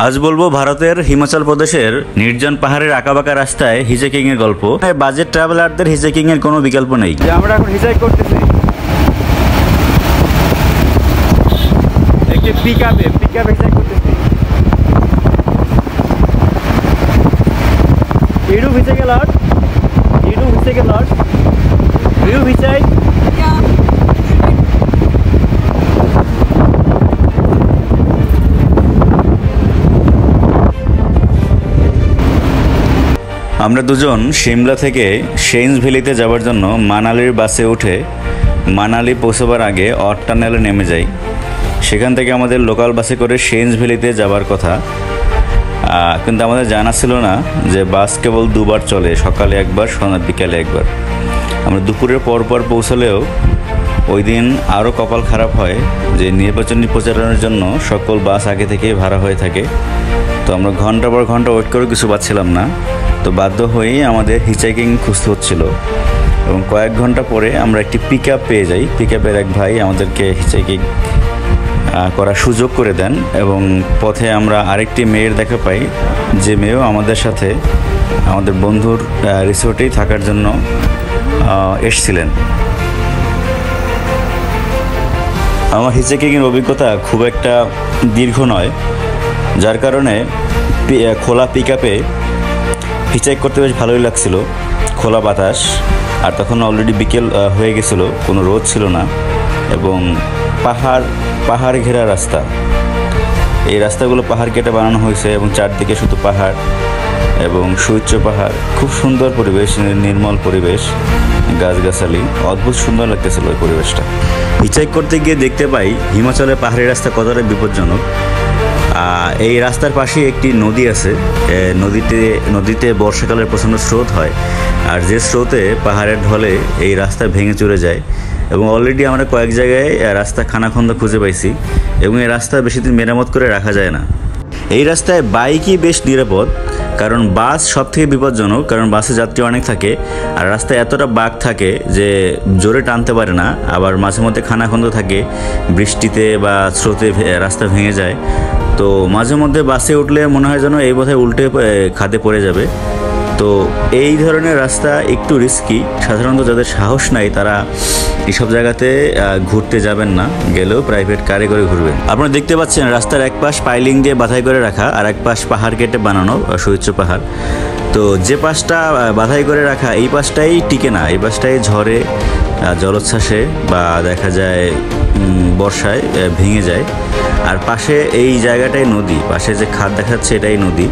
আজ বলবো ভারতের হিমাচল প্রদেশের নির্জন পাহাড়ের আঁকাবাঁকা রাস্তায় হিজাইকিং এর গল্প। বাজেট ট্রাভেলারদের হিজাইকিং এর কোনো বিকল্প নেই। আমরা এখন হিজাইক করতেছি একটি পিকআপে হিজাইক করতেছি। Did you hitchhike a lot? Did you hitchhike a lot? Do you hitchhike? Yeah. আমরা দুজন সিমলা থেকে শেইন্স ভ্যালিতে যাওয়ার জন্য মানালির বাসে উঠে মানালি পৌঁছাবার আগে অট টানেলে নেমে যাই। সেখান থেকে আমাদের লোকাল বাসে করে শেইন্স ভ্যালিতে যাওয়ার কথা, কিন্তু আমাদের জানা ছিল না যে বাস কেবল দুবার চলে, সকালে একবার, বিকালে একবার। আমরা দুপুরের পর পৌঁছলেও ওই দিন আরও কপাল খারাপ হয় যে নির্বাচনী প্রচারণের জন্য সকল বাস আগে থেকেই ভাড়া হয়ে থাকে। তো আমরা ঘন্টার পর ঘন্টা ওয়েট করেও কিছু পাচ্ছিলাম না। তো বাধ্য হয়েই আমাদের হিচাইকিং খুঁজতে হচ্ছিল এবং কয়েক ঘন্টা পরে আমরা একটি পিকআপ পেয়ে যাই। পিকআপের এক ভাই আমাদেরকে হিচাইকিং করার সুযোগ করে দেন এবং পথে আমরা আরেকটি মেয়ের দেখা পাই, যে মেয়েও আমাদের সাথে আমাদের বন্ধুর রিসোর্টেই থাকার জন্য এসছিলেন। আমার হিচাইকিংয়ের অভিজ্ঞতা খুব একটা দীর্ঘ নয়, যার কারণে খোলা পিকআপে হিচাইক করতে বেশ ভালোই লাগছিল। খোলা বাতাস, আর তখন অলরেডি বিকেল হয়ে গেছিলো, কোনো রোদ ছিল না এবং পাহাড় ঘেরা রাস্তা। এই রাস্তাগুলো পাহাড় কেটে বানানো হয়েছে এবং চারদিকে শুধু পাহাড় এবং সুউচ্চ পাহাড়। খুব সুন্দর পরিবেশ, নির্মল পরিবেশ, গাছগাছালি, অদ্ভুত সুন্দর লাগতেছিল ওই পরিবেশটা। হিচাইক করতে গিয়ে দেখতে পাই হিমাচলের পাহাড়ি রাস্তা কতটা বিপজ্জনক। এই রাস্তার পাশে একটি নদী আছে। নদীতে বর্ষাকালের প্রচণ্ড স্রোত হয়, আর যে স্রোতে পাহাড়ের ঢলে এই রাস্তা ভেঙে চলে যায় এবং অলরেডি আমরা কয়েক জায়গায় রাস্তা খানাখন্দা খুঁজে পাইছি এবং এই রাস্তা বেশি দিন মেরামত করে রাখা যায় না। এই রাস্তায় বাইকই বেশ নিরাপদ, কারণ বাস সব থেকে বিপজ্জনক, কারণ বাসে যাত্রী অনেক থাকে আর রাস্তায় এতটা বাঁক থাকে যে জোরে টানতে পারে না। আবার মাঝে মধ্যে খানাখন্দ থাকে, বৃষ্টিতে বা স্রোতে রাস্তা ভেঙে যায়। তো মাঝে মধ্যে বাসে উঠলে মনে হয় যেন এই বোধহয় উল্টে খাদে পড়ে যাবে। তো এই ধরনের রাস্তা একটু রিস্কি। সাধারণত যাদের সাহস নাই তারা এইসব জায়গাতে ঘুরতে যাবেন না, গেলেও প্রাইভেট কারে করে ঘুরবেন। আপনারা দেখতে পাচ্ছেন রাস্তার এক পাশ পাইলিং দিয়ে বাধাই করে রাখা, আর এক পাশ পাহাড় কেটে বানানো সুউচ্চ পাহাড়। তো যে পাশটা বাধাই করে রাখা এই পাশটাই টিকে না, এই পাশটাই ঝড়ে, জলোচ্ছ্বাসে বা দেখা যায় বর্ষায় ভেঙে যায়। আর পাশে এই জায়গাটাই নদী, পাশে যে খাদ দেখাচ্ছে এটাই নদী।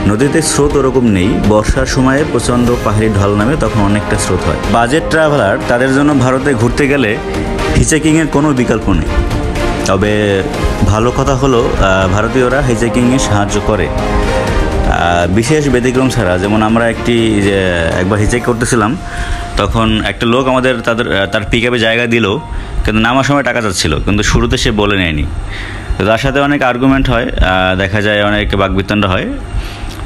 নদীতে স্রোত ওরকম নেই, বর্ষার সময়ে প্রচণ্ড পাহাড়ি ঢল নামে, তখন অনেকটা স্রোত হয়। বাজেট ট্রাভেলার তাদের জন্য ভারতে ঘুরতে গেলে হিচাইকিংয়ের কোনো বিকল্প নেই। তবে ভালো কথা হলো ভারতীয়রা হিচাইকিংয়ে সাহায্য করে, বিশেষ ব্যতিক্রম ছাড়া। যেমন আমরা একবার হিচাইক করতেছিলাম, তখন একটা লোক তার পিকআপে জায়গা দিল, কিন্তু নামার সময় টাকা চাচ্ছিল, কিন্তু শুরুতে সে বলে নেয়নি। তো তার সাথে অনেক আর্গুমেন্ট হয়, দেখা যায় অনেক বাকবিতণ্ডা হয়।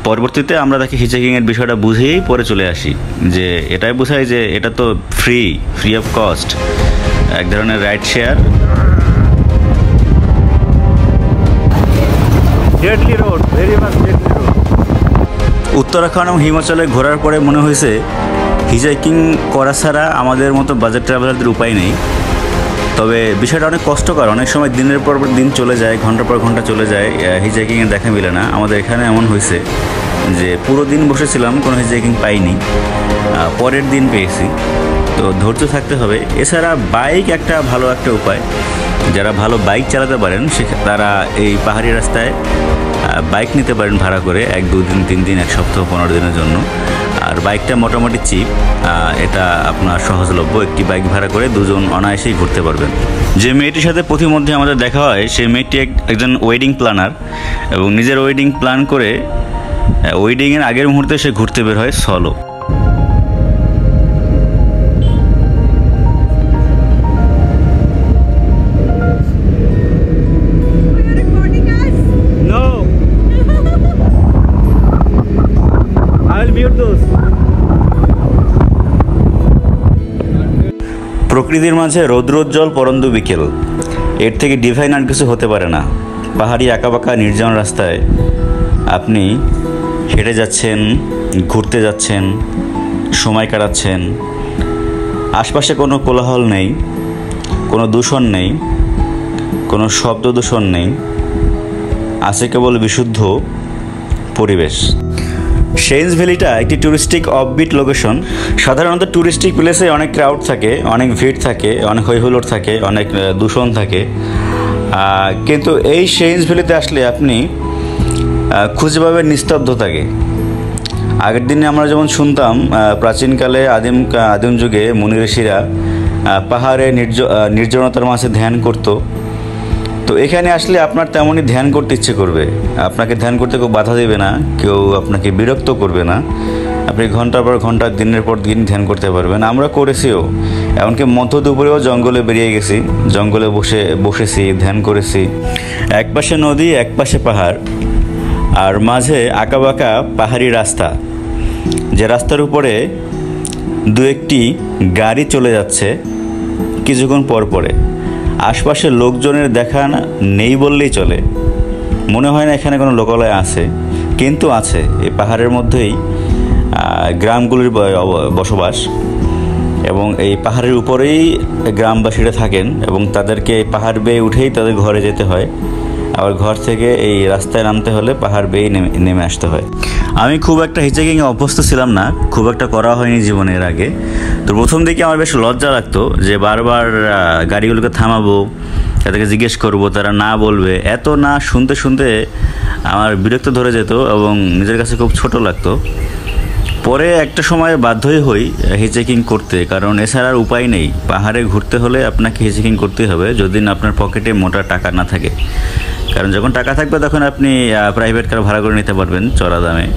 পরবর্তীতে আমরা তাকে হিচাইকিংয়ের বিষয়টা বুঝেই পরে চলে আসি, যে এটাই বোঝায় যে এটা তো ফ্রি অফ কস্ট, এক ধরনের ride share. Deadly road, very much deadly road. Uttarakhand এবং হিমাচলে ঘোরার পরে মনে হয়েছে হিচাইকিং করা ছাড়া আমাদের মতো বাজেট ট্রাভেলারদের উপায় নেই। তবে বিষয়টা অনেক কষ্টকর, অনেক সময় দিনের পর দিন চলে যায়, ঘন্টার পর ঘন্টা চলে যায়, হিচাইকিংয়ের দেখা মিলে না। আমাদের এখানে এমন হয়েছে যে পুরো দিন বসেছিলাম, কোনো হিচাইকিং পাইনি, পরের দিন পেয়েছি। তো ধৈর্য থাকতে হবে। এছাড়া বাইক একটা ভালো একটা উপায়। যারা ভালো বাইক চালাতে পারেন তারা এই পাহাড়ি রাস্তায় বাইক নিতে পারেন ভাড়া করে, 1-2 দিন, 3 দিন, 1 সপ্তাহ, 15 দিনের জন্য। আর বাইকটা মোটামুটি চিপ, এটা আপনার সহজলভ্য। একটি বাইক ভাড়া করে দুজন অনায়াসেই ঘুরতে পারবেন। যে মেয়েটির সাথে পথিমধ্যে আমাদের দেখা হয়, সেই মেয়েটি একজন ওয়েডিং প্ল্যানার এবং নিজের ওয়েডিং প্ল্যান করে ওয়েডিংয়ের আগের মুহূর্তে সে ঘুরতে বের হয় সলো। প্রকৃতির মাঝে রৌদ্রোজ্জ্বল পরন্দু বিকেল, এর থেকে ডিভাইন আর কিছু হতে পারে না। পাহাড়ি আঁকাবাঁকা নির্জন রাস্তায় আপনি হেঁটে যাচ্ছেন, ঘুরতে যাচ্ছেন, সময় কাটাচ্ছেন। আশপাশে কোনো কোলাহল নেই, কোনো দূষণ নেই, কোনো শব্দ দূষণ নেই, আছে কেবল বিশুদ্ধ পরিবেশ। শেইনস ভ্যালিটা একটি ট্যুরিস্টিক অফবিট লোকেশন। সাধারণত ট্যুরিস্টিক প্লেসে অনেক ক্রাউড থাকে, অনেক ভিড় থাকে, অনেক হইহুল্লোড় থাকে, অনেক দূষণ থাকে, কিন্তু এই শেইনস ভ্যালিতে আসলে আপনি খুঁজে পাবেন নিস্তব্ধতাকে। আগের দিনে আমরা যেমন শুনতাম প্রাচীনকালে আদিম যুগে মুনি ঋষিরা পাহাড়ে নির্জনতার মাঝে ধ্যান করত। তো এখানে আসলে আপনার তেমনই ধ্যান করতে ইচ্ছে করবে, আপনাকে ধ্যান করতে কেউ বাধা দেবে না, কেউ আপনাকে বিরক্ত করবে না। আপনি ঘন্টার পর ঘন্টা, দিনের পর দিন ধ্যান করতে পারবেন। আমরা করেছিও, এমনকি মধ্য দুপুরেও জঙ্গলে বেরিয়ে গেছি, জঙ্গলে বসেছি, ধ্যান করেছি। এক পাশে নদী, এক পাশে পাহাড়, আর মাঝে আঁকাবাঁকা পাহাড়ি রাস্তা, যে রাস্তার উপরে দু একটি গাড়ি চলে যাচ্ছে কিছুক্ষণ পর পরে। আশপাশে লোকজনের দেখা নেই বললেই চলে, মনে হয় না এখানে কোনো লোকালয় আছে, কিন্তু আছে। এই পাহাড়ের মধ্যেই গ্রামগুলির বসবাস, এবং এই পাহাড়ের উপরেই গ্রামবাসীরা থাকেন, এবং তাদেরকে পাহাড় বেয়ে উঠেই তাদের ঘরে যেতে হয়, আবার ঘর থেকে এই রাস্তায় নামতে হলে পাহাড় বেয়ে নেমে আসতে হয়। আমি খুব একটা হিচকিংয়ে অভ্যস্ত ছিলাম না, খুব একটা করা হয়নি জীবনের আগে। তো প্রথম দিকে আমার বেশ লজ্জা লাগতো যে বারবার গাড়িগুলোকে থামাবো, তাদেরকে জিজ্ঞেস করব, তারা না বলবে। এত না শুনতে শুনতে আমার বিরক্ত ধরে যেত এবং নিজের কাছে খুব ছোট লাগতো। পরে একটা সময় বাধ্যই হই হিচকিং করতে, কারণ এছাড়া আর উপায় নেই। পাহাড়ে ঘুরতে হলে আপনাকে হিচকিং করতেই হবে, যদি আপনার পকেটে মোটা টাকা না থাকে। কারণ যখন টাকা থাকবে তখন আপনি প্রাইভেট কার ভাড়া করে নিতে পারবেন চড়া দামে,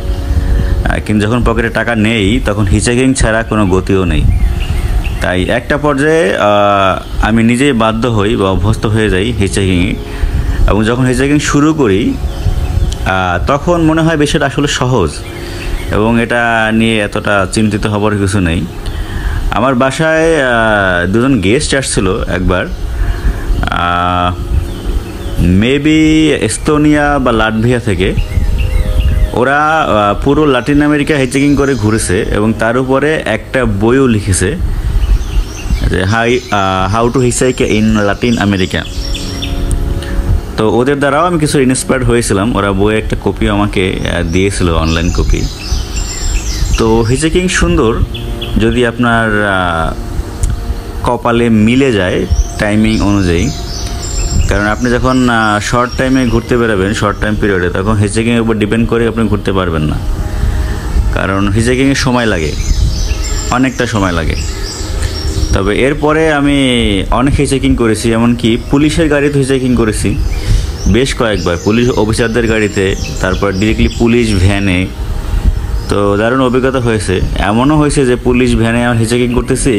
কিন্তু যখন পকেটে টাকা নেই তখন হিচকিং ছাড়া কোনো গতিও নেই। তাই একটা পর্যায়ে আমি নিজেই বাধ্য হই বা অভ্যস্ত হয়ে যাই হিচকিংয়ে, এবং যখন হিচকিং শুরু করি তখন মনে হয় বিষয়টা আসলে সহজ, এবং এটা নিয়ে এতটা চিন্তিত হবার কিছু নেই। আমার বাসায় দুজন গেস্ট আসছিল একবার, মেবি এস্তোনিয়া বা লাটভিয়া থেকে। ওরা পুরো লাতিন আমেরিকা হিচকিং করে ঘুরেছে, এবং তার উপরে একটা বইও লিখেছে যে how to hitchhike in Latin America. তো ওদের দ্বারাও আমি কিছু ইন্সপায়ার্ড হয়েছিলাম। ওরা বইয়ের একটা কপি আমাকে দিয়েছিল, অনলাইন কপি। তো হিচকিং সুন্দর যদি আপনার কপালে মিলে যায় টাইমিং অনুযায়ী। কারণ আপনি যখন শর্ট টাইমে ঘুরতে বেরোবেন, শর্ট টাইম পিরিয়ডে, তখন হিচকিংয়ের উপর ডিপেন্ড করে আপনি ঘুরতে পারবেন না, কারণ হিচকিংয়ে সময় লাগে, অনেকটা সময় লাগে। তবে এরপরে আমি অনেক হিচকিং করেছি, এমনকি পুলিশের গাড়িতে হিচকিং করেছি বেশ কয়েকবার, পুলিশ অফিসারদের গাড়িতে, তারপর ডিরেক্টলি পুলিশ ভ্যানে। তো দারুণ অভিজ্ঞতা হয়েছে। এমনও হয়েছে যে পুলিশ ভ্যানে আমার হিচকিং করতেছি,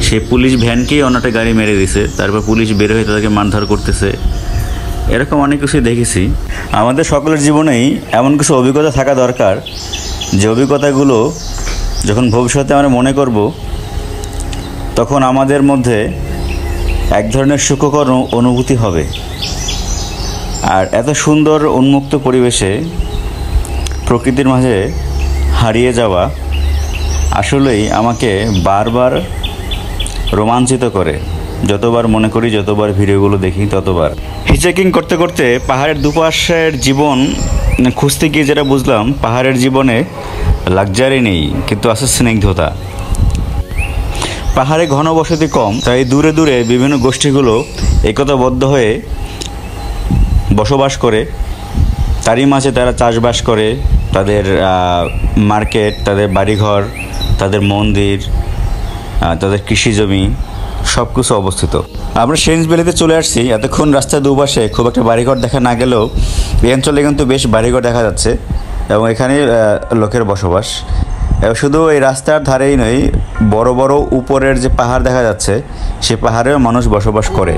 সে পুলিশ ভ্যানকেই অন্যটা গাড়ি মেরে দিছে, তারপর পুলিশ বের হয়ে তাদেরকে মারধর করতেছে। এরকম অনেক কিছুই দেখেছি। আমাদের সকলের জীবনেই এমন কিছু অভিজ্ঞতা থাকা দরকার, যে অভিজ্ঞতাগুলো যখন ভবিষ্যতে আমরা মনে করব, তখন আমাদের মধ্যে এক ধরনের সুখকর অনুভূতি হবে। আর এত সুন্দর উন্মুক্ত পরিবেশে প্রকৃতির মাঝে হারিয়ে যাওয়া আসলেই আমাকে বারবার রোমাঞ্চিত করে। যতবার মনে করি, যতবার ভিডিওগুলো দেখি, ততবার। হিচকিং করতে করতে পাহাড়ের দুপাশের জীবন খুঁজতে গিয়ে যেটা বুঝলাম, পাহাড়ের জীবনে লাক্সারি নেই, কিন্তু আছে স্নিগ্ধতা। পাহাড়ে ঘনবসতি কম, তাই দূরে দূরে বিভিন্ন গোষ্ঠীগুলো একতাবদ্ধ হয়ে বসবাস করে। তারই মাঝে তারা চাষবাস করে, তাদের মার্কেট, তাদের বাড়িঘর, তাদের মন্দির, তাদের কৃষিজমি সব কিছু অবস্থিত। আমরা শেইনস ভ্যালিতে চলে আসছি। এতক্ষণ রাস্তার দুপাশে খুব একটা বাড়িঘর দেখা না গেলেও এই অঞ্চলে কিন্তু বেশ বাড়িঘর দেখা যাচ্ছে, এবং এখানে লোকের বসবাস। এবং শুধু এই রাস্তার ধারেই নয়, বড় বড় উপরের যে পাহাড় দেখা যাচ্ছে, সে পাহাড়েও মানুষ বসবাস করে।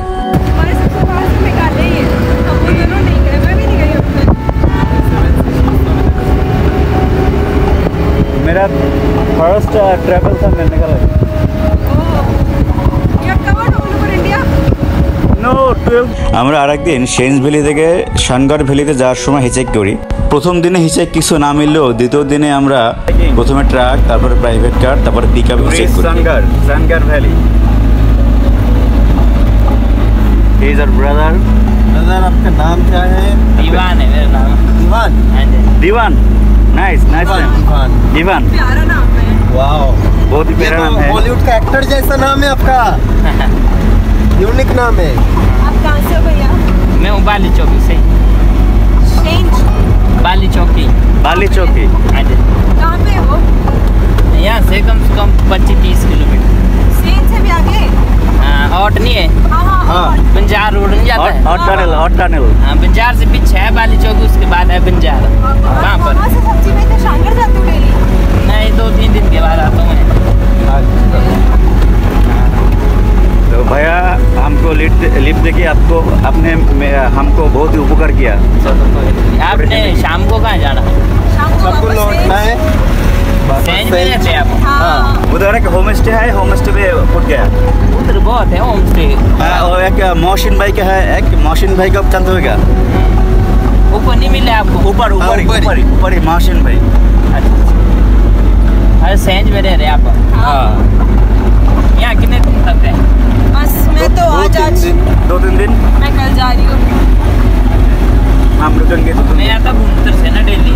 मेरा फर्स्ट ट्रैवल था Meghalaya. You have covered all over India? No, আমরা আরেকদিন সেন্স ভ্যালি থেকে শানগড় ভ্যালিতে যাওয়ার সময় হিচেক করি। প্রথম দিনে হিচেক কিছু না মিললেও দ্বিতীয় দিনে আমরা প্রথমে ট্রাক, তারপরে প্রাইভেট কার, তারপরে পিক আপ হিচেক করি। Shangarh valley. He is our brother. Brother आपका नाम क्या है? दीवान है मेरा नाम। दीवान। हाँ जी। Diwan. Nice nice name. Diwan. Diwan. प्यारा नाम है। वाओ, बहुत ही प्यारा नाम है। बॉलीवुड का एक्टर जैसा नाम है आपका। यूनिक नाम है। आप कहाँ से हो भैया? मैं हूँ बाली चौकी से। सेंट। बाली चौकी। बाली चौकी। हाँ जी। कहाँ पे हो? यहाँ से कम 25-30 किलोमीटर। सेंट से भी आगे? हाँ, ऑट नहीं है। हाँ हाँ हाँ। हाँ। बंजार रोड नहीं जाता है। Hot tunnel, hot tunnel. हाँ, बंजार से पीछे है बाली चौकी, उसके बाद है बंजार। वहाँ पर कहाँ से सब्जी में तो शानगढ़ जाते हो डेली? नहीं, 2-3 दिन के बाद आता हूँ मैं। तो भैया हमको लिफ्ट देखिए, आपको आपने हमको बहुत ही उपकार किया। चलो कोई नहीं। आपने शाम को कहाँ जाना है? शाम को सबको वापस लौटना है। सेंज में रहते हैं आप? हाँ। उधर एक होम स्टे है, होम स्टे पे फुट गया। उधर बहुत है होम स्टे। और एक मोहसिन भाई का है, एक मोहसिन भाई का चंद होगा। ऊपर नहीं मिले आपको? ऊपर ऊपर ही ऊपर ही। ऊपर ही ऊपर ही मोहसिन भाई। अच्छा। अरे सेंज में रह रहे आप? हाँ। यहाँ कितने दिन तक है? बस मैं तो आज 2-3 दिन मैं कल जा रही हूँ। हम रुकेंगे 2-3 दिन। मैं आता हूँ उधर से ना डेली।